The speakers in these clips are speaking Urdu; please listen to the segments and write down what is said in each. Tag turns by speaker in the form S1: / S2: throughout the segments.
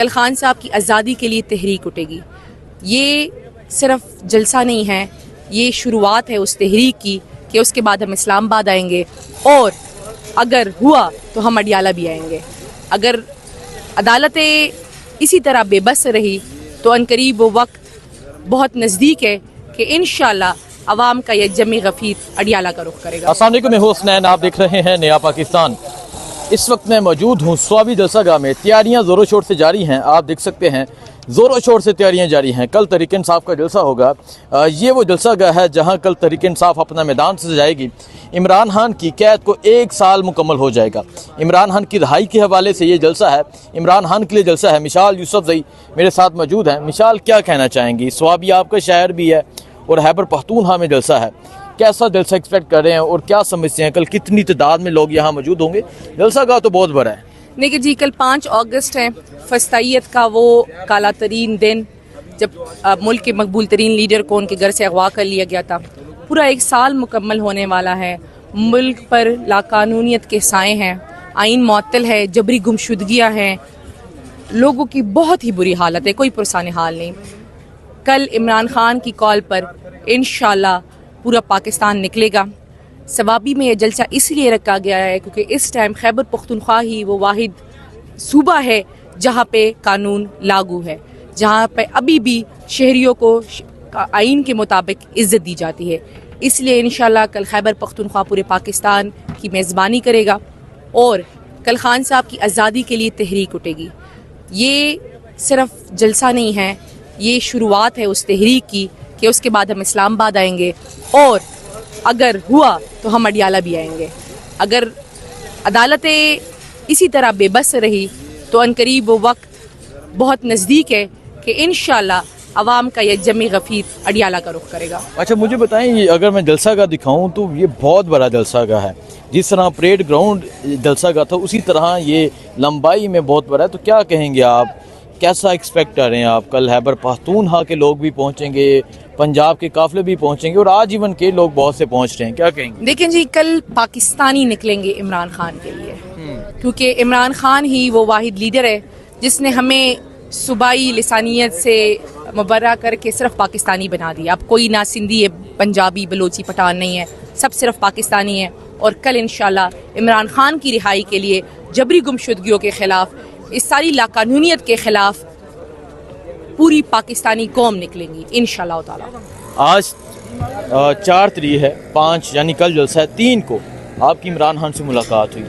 S1: کل خان صاحب کی آزادی کے لیے تحریک اٹھے گی. یہ صرف جلسہ نہیں ہے، یہ شروعات ہے اس تحریک کی کہ اس کے بعد ہم اسلام آباد آئیں گے، اور اگر ہوا تو ہم اڈیالہ بھی آئیں گے. اگر عدالتیں اسی طرح بے بس رہی تو عنقریب وہ وقت بہت نزدیک ہے کہ انشاءاللہ عوام کا یہ جمع غفیر اڈیالہ کا رخ کرے گا.
S2: السلام علیکم، میں حسنین، آپ دیکھ رہے ہیں نیا پاکستان. اس وقت میں موجود ہوں سوابی جلسہ گاہ میں. تیاریاں زور و شور سے جاری ہیں، آپ دیکھ سکتے ہیں زور و شور سے تیاریاں جاری ہیں. کل تحریک انصاف کا جلسہ ہوگا. یہ وہ جلسہ گاہ ہے جہاں کل تحریک انصاف اپنا میدان سے سجائے گی. عمران خان کی قید کو 1 سال مکمل ہو جائے گا. عمران خان کی رہائی کے حوالے سے یہ جلسہ ہے، عمران خان کے لیے جلسہ ہے. مشال یوسف زئی میرے ساتھ موجود ہیں. مشال، کیا کہنا چاہیں گی؟ سوابی آپ کا شہر بھی ہے اور خیبر پختونخوا میں جلسہ ہے. کیسا جلسہ ایکسپیکٹ کر رہے ہیں اور کیا سمجھتے ہیں کل کتنی تعداد میں لوگ یہاں موجود ہوں گے؟ جلسہ گاہ تو بہت بڑا ہے.
S1: دیکھیں جی، کل 5 اگست ہے، فسطائیت کا وہ کالا ترین دن جب ملک کے مقبول ترین لیڈر کو ان کے گھر سے اغوا کر لیا گیا تھا. پورا 1 سال مکمل ہونے والا ہے. ملک پر لاقانونیت کے سائے ہیں، آئین معطل ہے، جبری گمشدگیاں ہیں، لوگوں کی بہت ہی بری حالت ہے، کوئی پرسان حال نہیں. کل عمران خان کی کال پر انشاءاللہ پورا پاکستان نکلے گا. سوابی میں یہ جلسہ اس لیے رکھا گیا ہے کیونکہ اس ٹائم خیبر پختونخوا ہی وہ واحد صوبہ ہے جہاں پہ قانون لاگو ہے، جہاں پہ ابھی بھی شہریوں کو آئین کے مطابق عزت دی جاتی ہے. اس لیے انشاءاللہ کل خیبر پختونخوا پورے پاکستان کی میزبانی کرے گا اور کل خان صاحب کی آزادی کے لیے تحریک اٹھے گی. یہ صرف جلسہ نہیں ہے، یہ شروعات ہے اس تحریک کی کہ اس کے بعد ہم اسلام آباد آئیں گے، اور اگر ہوا تو ہم اڈیالہ بھی آئیں گے. اگر عدالتیں اسی طرح بے بس رہی تو عنقریب وہ وقت بہت نزدیک ہے کہ انشاءاللہ عوام کا یہ جمع غفیر اڈیالہ کا رخ کرے گا.
S2: اچھا، مجھے بتائیں، یہ اگر میں جلسہ گاہ دکھاؤں تو یہ بہت بڑا جلسہ گاہ ہے. جس طرح پریڈ گراؤنڈ جلسہ گاہ تھا اسی طرح یہ لمبائی میں بہت بڑا ہے. تو کیا کہیں گے آپ، کیسا ایکسپیکٹ کر رہے ہیں آپ؟ کل خیبر پختونخوا کے لوگ بھی پہنچیں گے، پنجاب کے قافلے بھی پہنچیں گے، اور آج ایون کے لوگ بہت سے پہنچ رہے ہیں. کیا کہیں گے؟
S1: دیکھیں جی، کل پاکستانی نکلیں گے عمران خان کے لیے، کیونکہ عمران خان ہی وہ واحد لیڈر ہے جس نے ہمیں صوبائی لسانیت سے مبرہ کر کے صرف پاکستانی بنا دیا. اب کوئی نہ سندھی ہے، پنجابی، بلوچی، پٹھان نہیں ہے، سب صرف پاکستانی ہے. اور کل انشاءاللہ عمران خان کی رہائی کے لیے، جبری گمشدگیوں کے خلاف، اس ساری لاقانونیت کے خلاف پوری پاکستانی قوم نکلیں گی انشاءاللہ تعالی.
S2: آج 4 تاریخ ہے، 5 یعنی کل جلسہ ہے. 3 کو آپ کی عمران خان سے ملاقات ہوئی.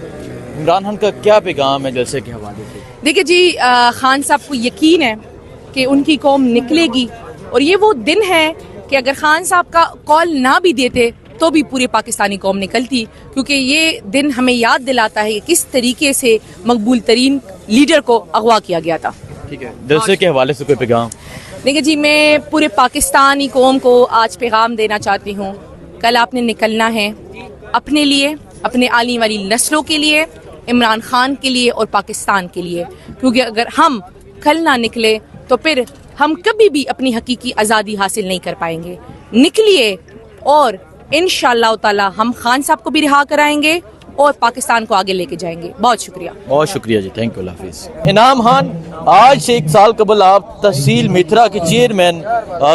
S2: عمران خان کا کیا پیغام ہے جلسے کے حوالے سے؟
S1: دیکھیں جی، خان صاحب کو یقین ہے کہ ان کی قوم نکلے گی، اور یہ وہ دن ہے کہ اگر خان صاحب کا کال نہ بھی دیتے تو بھی پورے پاکستانی قوم نکلتی، کیونکہ یہ دن ہمیں یاد دلاتا ہے کہ کس طریقے سے مقبول ترین لیڈر کو اغوا کیا گیا تھا.
S2: ٹھیک ہے، جلسے کے حوالے سے کوئی پیغام؟
S1: دیکھیں جی، میں پورے پاکستانی قوم کو آج پیغام دینا چاہتی ہوں. کل آپ نے نکلنا ہے اپنے لیے، اپنے آنے والی نسلوں کے لیے، عمران خان کے لیے اور پاکستان کے لیے. کیونکہ اگر ہم کل نہ نکلے تو پھر ہم کبھی بھی اپنی حقیقی آزادی حاصل نہیں کر پائیں گے. نکلیے اور انشاءاللہ تعالی ہم خان صاحب کو بھی رہا کرائیں گے اور پاکستان کو آگے لے کے جائیں گے. بہت شکریہ.
S2: بہت شکریہ جی، تھینک یو، اللہ حافظ. انعام خان، آج سے 1 سال قبل آپ تحصیل میتھرا کے چیئرمین،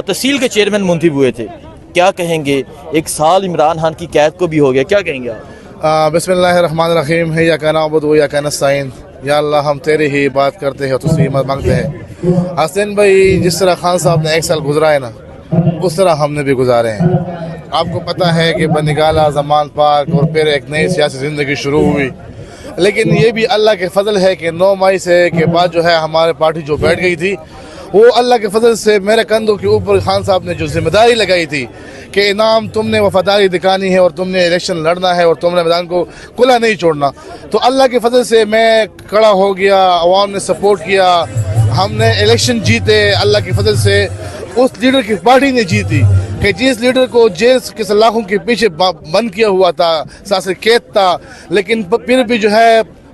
S2: تحصیل کے چیئرمین منتخب ہوئے تھے. کیا کہیں گے؟ 1 سال عمران خان کی قید کو بھی ہو گیا، کیا کہیں گے آپ؟
S3: بسم اللہ الرحمن الرحیم. یا کہنا عبد و یا کہنا نستعین. یا اللہ، ہم تیرے ہی بات کرتے ہیں اور تجھ سے ہمت مانگتے ہیں. حسین بھائی، جس طرح خان صاحب نے 1 سال گزرا ہے نا، اس طرح ہم نے بھی گزارے ہیں. آپ کو پتہ ہے کہ بنگالہ، زمان پاک اور پھر ایک نئی سیاسی زندگی شروع ہوئی. لیکن یہ بھی اللہ کے فضل ہے کہ 9 مئی سے کے بعد جو ہے ہمارے پارٹی جو بیٹھ گئی تھی، وہ اللہ کے فضل سے میرے کندھوں کے اوپر خان صاحب نے جو ذمہ داری لگائی تھی کہ انعام، تم نے وفاداری دکھانی ہے اور تم نے الیکشن لڑنا ہے اور تم نے میدان کو کھلا نہیں چھوڑنا. تو اللہ کے فضل سے میں کھڑا ہو گیا، عوام نے سپورٹ کیا، ہم نے الیکشن جیتے. اللہ کے فضل سے اس لیڈر کی پارٹی نے جیتی کہ جس لیڈر کو جیل کے سلاخوں کے پیچھے بند کیا ہوا تھا، ساسر قید تھا، لیکن پھر بھی جو ہے